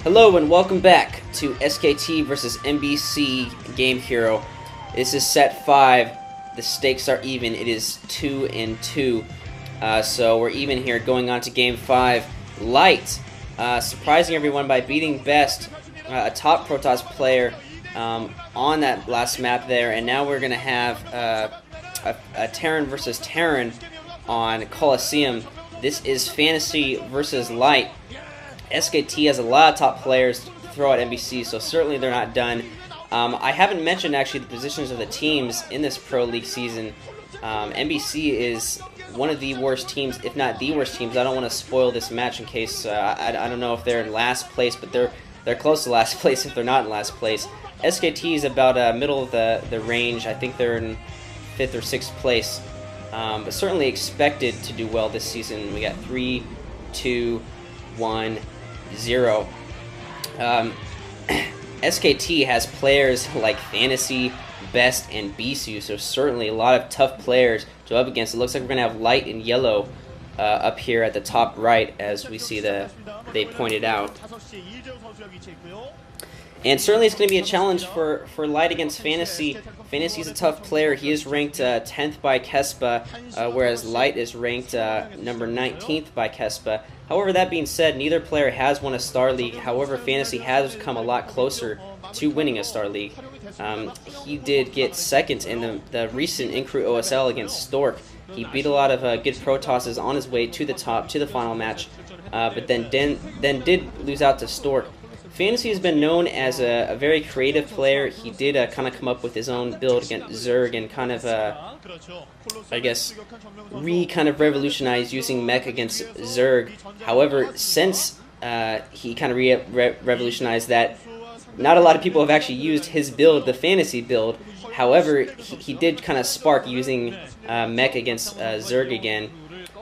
Hello and welcome back to SKT versus MBC Game Hero. This is set 5. The stakes are even. It is 2-2. So we're even here going on to game 5. Light surprising everyone by beating Best, a top Protoss player, on that last map there. And now we're going to have a Terran versus Terran on Colloseum. This is Fantasy versus Light. SKT has a lot of top players to throw at MBC, so certainly they're not done. I haven't mentioned actually the positions of the teams in this Pro League season. MBC is one of the worst teams, if not the worst teams. I don't want to spoil this match in case I don't know if they're in last place, but they're close to last place if they're not in last place. SKT is about middle of the range. I think they're in 5th or 6th place, but certainly expected to do well this season. We got 3, 2, 1, 0. SKT has players like Fantasy, Best, and Bisu, so certainly a lot of tough players to go up against. It looks like we're going to have Light and Yellow up here at the top right, as we see they pointed out. And certainly it's going to be a challenge for Light against Fantasy. Fantasy's a tough player. He is ranked 10th by Kespa, whereas Light is ranked number 19th by Kespa. However, that being said, neither player has won a Star League. However, Fantasy has come a lot closer to winning a Star League. He did get second in the recent Increw OSL against Stork. He beat a lot of good Protosses on his way to the top, to the final match, but then did lose out to Stork. Fantasy has been known as a very creative player. He did kind of come up with his own build against Zerg and kind of, I guess, kind of revolutionized using mech against Zerg. However, since he kind of revolutionized that, not a lot of people have actually used his build, the Fantasy build. However, he did kind of spark using mech against Zerg again.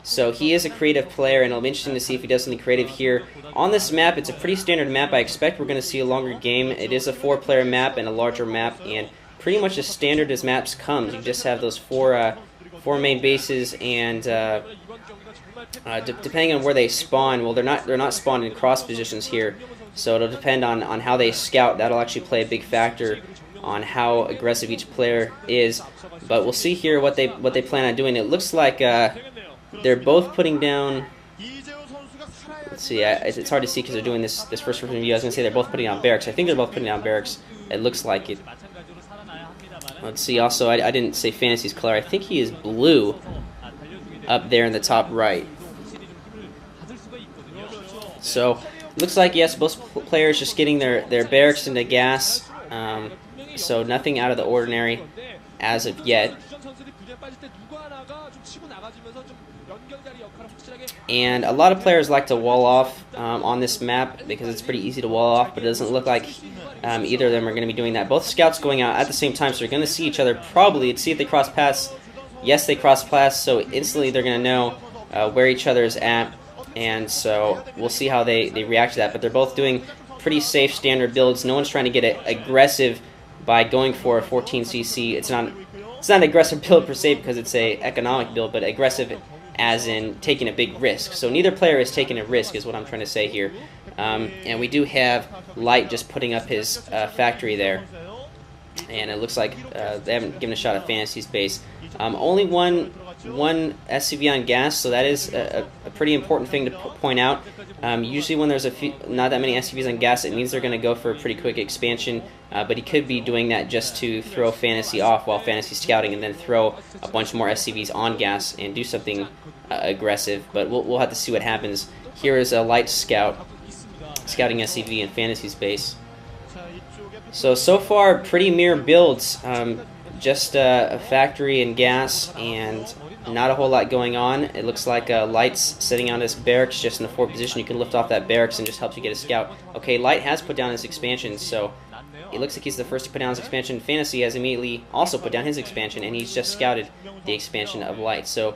So he is a creative player, and it'll be interesting to see if he does something creative here. On this map, it's a pretty standard map. I expect we're going to see a longer game. It is a 4-player map and a larger map, and pretty much as standard as maps comes. You just have those four main bases, and depending on where they spawn, well, they're not spawned in cross positions here, so it'll depend on how they scout. That'll actually play a big factor on how aggressive each player is. But we'll see here what they plan on doing. It looks like they're both putting down. Let's see. It's hard to see because they're doing this first-person view. I was going to say they're both putting down barracks. I think they're both putting down barracks. It looks like it. Let's see. Also, I didn't say Fantasy's color. I think he is blue up there in the top right. So looks like, yes, both players just getting their barracks into gas. So nothing out of the ordinary as of yet. And a lot of players like to wall off on this map because it's pretty easy to wall off, but it doesn't look like either of them are going to be doing that. Both scouts going out at the same time, so they're going to see each other probably. Let's see if they cross paths. Yes, they cross paths, so instantly they're going to know where each other is at, and so we'll see how they react to that. But they're both doing pretty safe standard builds. No one's trying to get aggressive by going for a 14cc. It's not an aggressive build per se because it's a economic build, but aggressive as in taking a big risk. So neither player is taking a risk is what I'm trying to say here. And we do have Light just putting up his factory there. And it looks like they haven't given a shot at Fantasy's base. Only one SCV on gas, so that is a pretty important thing to point out. Usually when there's not that many SCVs on gas, it means they're going to go for a pretty quick expansion, but he could be doing that just to throw Fantasy off while Fantasy's scouting and then throw a bunch more SCVs on gas and do something aggressive, but we'll have to see what happens. Here is a Light scout scouting SCV in Fantasy's base. So far, pretty mirror builds, just a factory and gas, and not a whole lot going on. It looks like Light's sitting on his barracks just in the 4th position. You can lift off that barracks and just helps you get a scout. Okay, Light has put down his expansion, so it looks like he's the first to put down his expansion. Fantasy has immediately also put down his expansion, and he's just scouted the expansion of Light. So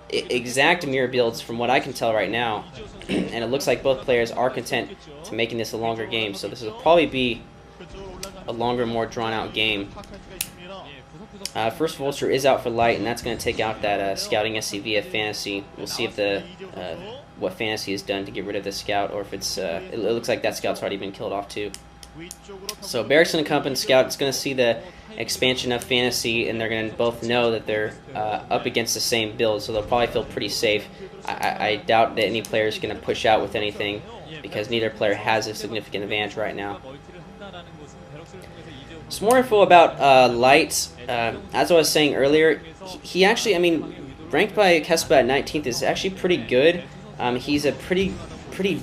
exact mirror builds from what I can tell right now, and it looks like both players are content to making this a longer game. So this will probably be a longer, more drawn-out game. First Vulture is out for Light, and that's going to take out that scouting SCV of Fantasy. We'll see if the what Fantasy has done to get rid of the scout, or if it's it looks like that scout's already been killed off too. So Barracks and Company Scout is going to see the expansion of Fantasy, and they're going to both know that they're up against the same build, so they'll probably feel pretty safe. I doubt that any player is going to push out with anything, because neither player has a significant advantage right now. Some more info about Light. As I was saying earlier, he actually, I mean, ranked by Kespa at 19th is actually pretty good. He's a pretty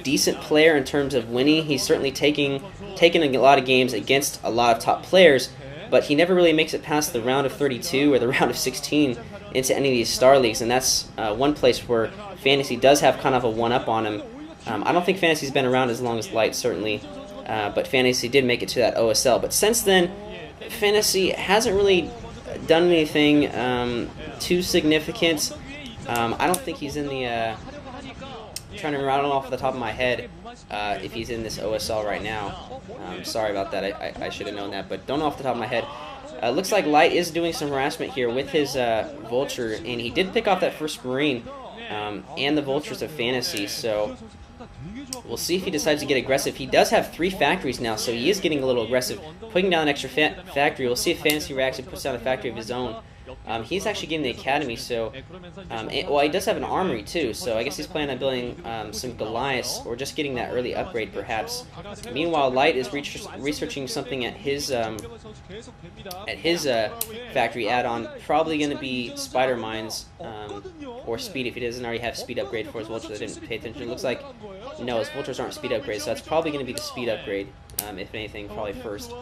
decent player in terms of winning. He's certainly taken a lot of games against a lot of top players, but he never really makes it past the round of 32 or the round of 16 into any of these star leagues, and that's one place where Fantasy does have kind of a one-up on him. I don't think Fantasy's been around as long as Light, certainly, but Fantasy did make it to that OSL. But since then, Fantasy hasn't really done anything too significant. I don't think he's in the... trying to rattle off the top of my head if he's in this OSL right now. Sorry about that. I should have known that, but don't know off the top of my head. Looks like Light is doing some harassment here with his Vulture, and he did pick off that first Marine and the Vultures of Fantasy, so we'll see if he decides to get aggressive. He does have 3 factories now, so he is getting a little aggressive. Putting down an extra factory. We'll see if Fantasy reacts and puts down a factory of his own. He's actually getting the academy, so well, he does have an armory too, so I guess he's planning on building some Goliaths, or just getting that early upgrade perhaps. Meanwhile, Light is researching something at his factory add-on, probably going to be Spider Mines, or Speed if he doesn't already have Speed upgrade for his Vultures. I didn't pay attention. It looks like, no, his Vultures aren't Speed upgrades, so that's probably going to be the Speed upgrade, if anything, probably first.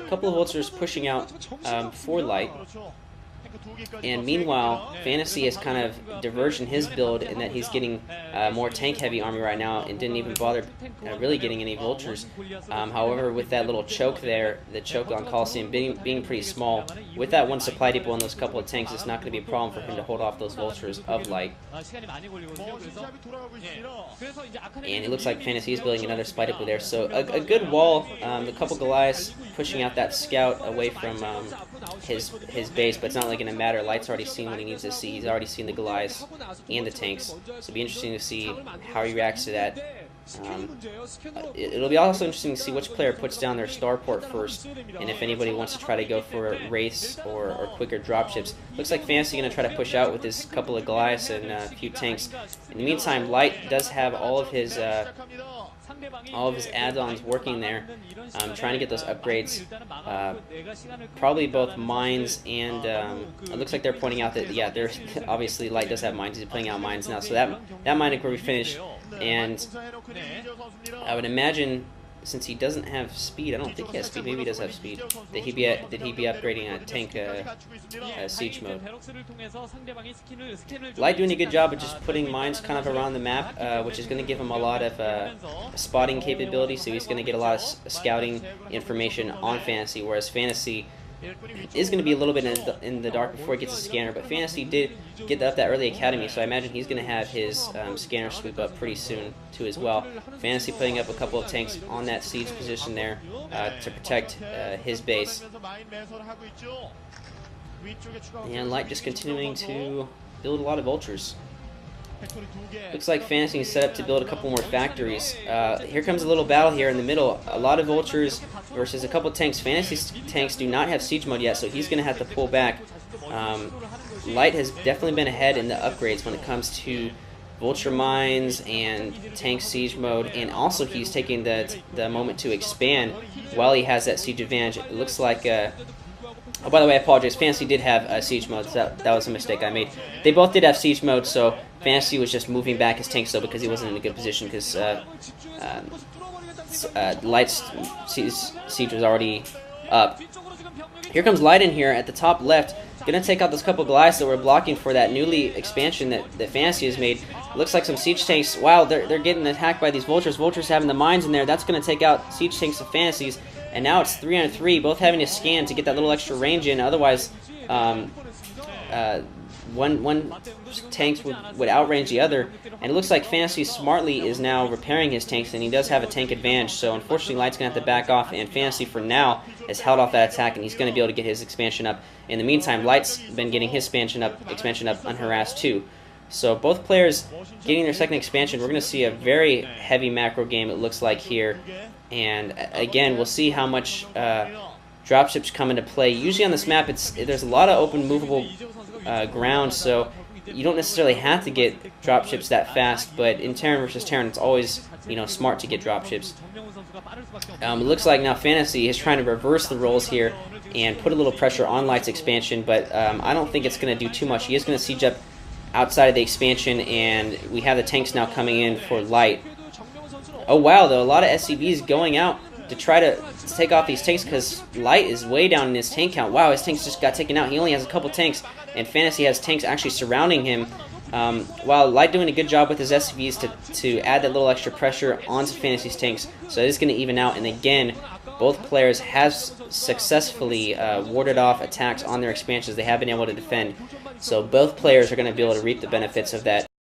A couple of Vultures pushing out for Light, and meanwhile Fantasy has kind of diverged in his build in that he's getting more tank heavy army right now and didn't even bother really getting any Vultures. However, with that little choke there, the choke on Colloseum being pretty small, with that one supply depot and those couple of tanks, it's not going to be a problem for him to hold off those Vultures of Light. And it looks like Fantasy is building another supply depot there, so a good wall. A couple Goliaths pushing out that scout away from his base, but it's not really going to matter. Light's already seen what he needs to see. He's already seen the Goliaths and the tanks, so it'll be interesting to see how he reacts to that. It'll be also interesting to see which player puts down their starport first, and if anybody wants to try to go for wraiths or quicker dropships. Looks like Fantasy going to try to push out with his couple of Goliaths and a few tanks. In the meantime, Light does have all of his add-ons working there, trying to get those upgrades. Probably both mines and it looks like they're pointing out that, yeah, they're obviously Light does have mines. He's putting out mines now, so that mining will be finished. And I would imagine, since he doesn't have speed, I don't think he has speed. Maybe he does have speed. That he'd be upgrading a tank siege mode. Light doing a good job of just putting mines kind of around the map, which is going to give him a lot of spotting capability. So he's going to get a lot of scouting information on Fantasy, whereas Fantasy is going to be a little bit in the dark before he gets a scanner. But Fantasy did get up that early academy, so I imagine he's going to have his scanner sweep up pretty soon too as well. Fantasy putting up a couple of tanks on that siege position there to protect his base. And Light just continuing to build a lot of Vultures. Looks like Fantasy is set up to build a couple more factories. Here comes a little battle here in the middle. A lot of Vultures versus a couple of tanks. Fantasy's tanks do not have siege mode yet, so he's going to have to pull back. Light has definitely been ahead in the upgrades when it comes to Vulture mines and tank siege mode, and also he's taking the moment to expand while he has that siege advantage. It looks like... oh, by the way, I apologize. Fantasy did have siege mode. So that was a mistake I made. They both did have siege mode, so Fantasy was just moving back his tanks though because he wasn't in a good position because Light's siege was already up. Here comes Light in here at the top left. Gonna take out those couple Goliaths that were blocking for that newly expansion that Fantasy has made. Looks like some siege tanks. Wow, they're getting attacked by these Vultures. Vultures having the mines in there. That's gonna take out siege tanks of Fantasies. And now it's 3-on-3, both having to scan to get that little extra range in. Otherwise, one tank would outrange the other. And it looks like Fantasy smartly is now repairing his tanks, and he does have a tank advantage. So unfortunately, Light's going to have to back off, and Fantasy for now has held off that attack, and he's going to be able to get his expansion up. In the meantime, Light's been getting his expansion up unharassed too. So both players getting their second expansion. We're going to see a very heavy macro game, it looks like here. And again, we'll see how much dropships come into play. Usually on this map, there's a lot of open movable ground, so you don't necessarily have to get dropships that fast, but in Terran versus Terran, it's always, you know, smart to get dropships. It looks like now Fantasy is trying to reverse the roles here and put a little pressure on Light's expansion, but I don't think it's going to do too much. He is going to siege up outside of the expansion, and we have the tanks now coming in for Light. Oh wow, though, a lot of SCVs going out to try to take off these tanks because Light is way down in his tank count. Wow, his tanks just got taken out. He only has a couple tanks, and Fantasy has tanks actually surrounding him. While Light doing a good job with his SCVs to add that little extra pressure onto Fantasy's tanks, so it is going to even out. And again, both players have successfully warded off attacks on their expansions. They have been able to defend. So both players are going to be able to reap the benefits of that